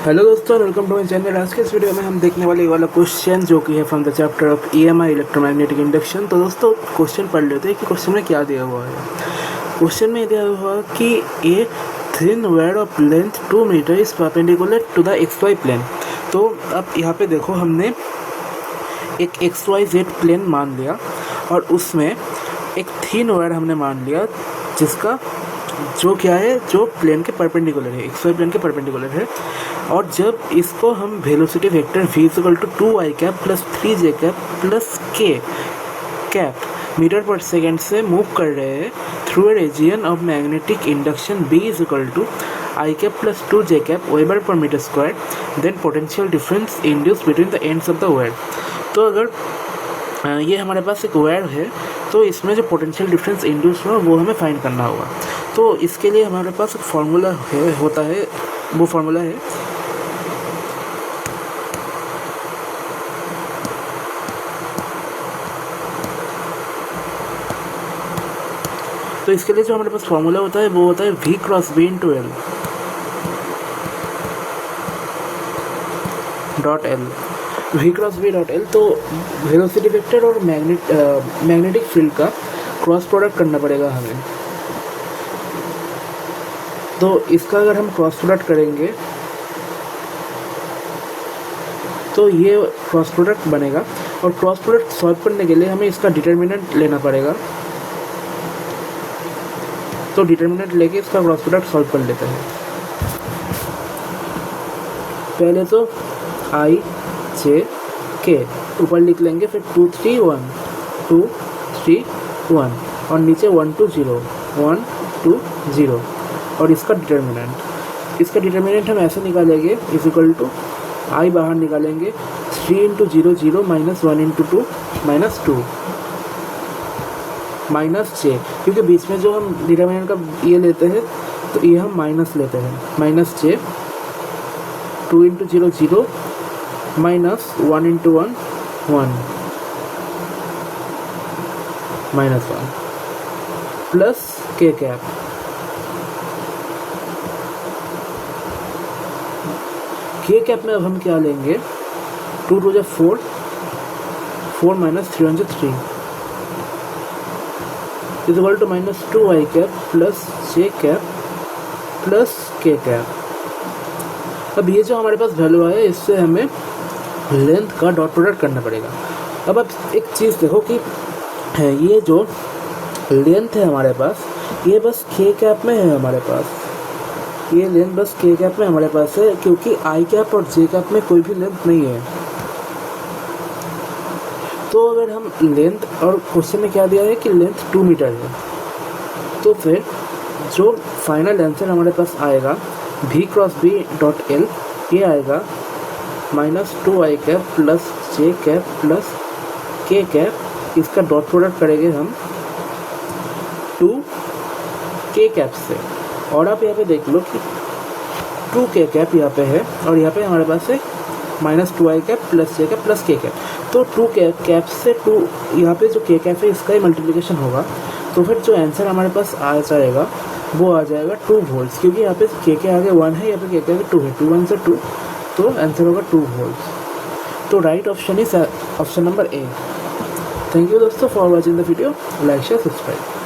Hello दोस्तों, welcome to my channel. आज के इस वीडियो में हम देखने वाला क्वेश्चन जो कि है from the chapter of EMI electromagnetic induction. तो दोस्तों क्वेश्चन पढ़ लेते हैं कि क्वेश्चन में क्या दिया हुआ है। क्वेश्चन में दिया हुआ है कि a thin wire of length 2 metre is perpendicular to the x y plane. तो अब यहाँ पे देखो, हमने एक एक्स वाई जेड प्लेन मान लिया और उसमें एक थिन वायर हमने मान लिया जिसका जो क्या है, जो प्लेन के परपेंडिकुलर है, एक्स वाई प्लेन के परपेंडिकुलर है। और जब इसको हम velocity vector v equal to 2i cap plus 3j cap plus k cap metre per second से मूव कर रहे हैं through a region of magnetic induction b is equal to i cap plus 2j cap weber per metre square, then potential difference induce between the ends of the wire. तो अगर ये हमारे पास एक wire है तो इसमें जो पोटेंशियल डिफरेंस इंड्यूस हुआ वो हमें फाइंड करना होगा। तो इसके लिए हमारे पास एक फार्मूला होता है, वो फार्मूला है तो इसके लिए जो हमारे पास फार्मूला होता है वो होता है v cross b into l dot l. v cross b dot l. तो वेलोसिटी वेक्टर और मैग्नेटिक फील्ड का क्रॉस प्रोडक्ट करना पड़ेगा हमें। तो इसका अगर हम क्रॉस प्रोडक्ट करेंगे तो ये क्रॉस प्रोडक्ट बनेगा, और क्रॉस प्रोडक्ट सॉल्व करने के लिए हमें इसका डिटर्मिनेंट लेना पड़ेगा। तो डिटर्मिनेंट लेके इसका क्रॉस प्रोडक्ट सॉल्व कर लेते हैं। पहले तो आई जे के ऊपर लिख लेंगे, फिर 2 3 1 2 3 1 और नीचे 1 2 0 1 2 0 और इसका डिटर्मिनेंट हम ऐसे निकालेंगे इज इक्वल टू आई बाहर निकालेंगे 3 into 0 0 minus 1 into 2 minus 2 minus j, क्योंकि बीच में जो हम डिटर्मिनेंट का ये लेते हैं तो ये हम माइनस लेते हैं, माइनस जे 2 इंटू 0 0 minus 1 into 1 1 minus 1 plus k cap. K cap में अब हम क्या लेंगे, 2 2 4 4 minus 3 3 is equal to minus 2i cap plus j cap plus k cap. अब ये जो हमारे पास वैल्यू है इससे हमें लेंथ का डॉट प्रोडक्ट करना पड़ेगा। अब आप एक चीज़ देखो कि ये जो लेंथ है हमारे पास, ये बस k कैप में है हमारे पास, ये लेंथ बस k कैप में हमारे पास है, क्योंकि i कैप और j कैप में कोई भी लेंथ नहीं है। तो अगर हम लेंथ, और क्वेश्चन में क्या दिया है कि लेंथ 2 मीटर है, तो फिर जो फाइनल आंसर हमारे पास आएगा v क्रॉस बी डॉट एल, ये आएगा minus 2i cap plus j cap plus k cap. इसका डॉट प्रोडक्ट करेंगे हम 2k कैप से, और आप यहाँ पे देख लो कि 2k कैप यहाँ पे है और यहाँ पे हमारे पास है minus 2i cap plus j cap plus k cap. तो 2 कैप से 2 यहाँ पे जो k कैप है इसका ही मल्टीप्लिकेशन होगा, तो फिर जो आंसर हमारे पास आ जाएगा वो आ जाएगा 2 वोल्ट्स, क्योंकि यहाँ पे k के आगे 1 है, यहाँ पे k के आगे 2 है, 2 1 से 2, तो आंसर होगा 2 वोल्ट्स। तो right option is option number A. Thank you दोस्तों for watching the video, like share subscribe.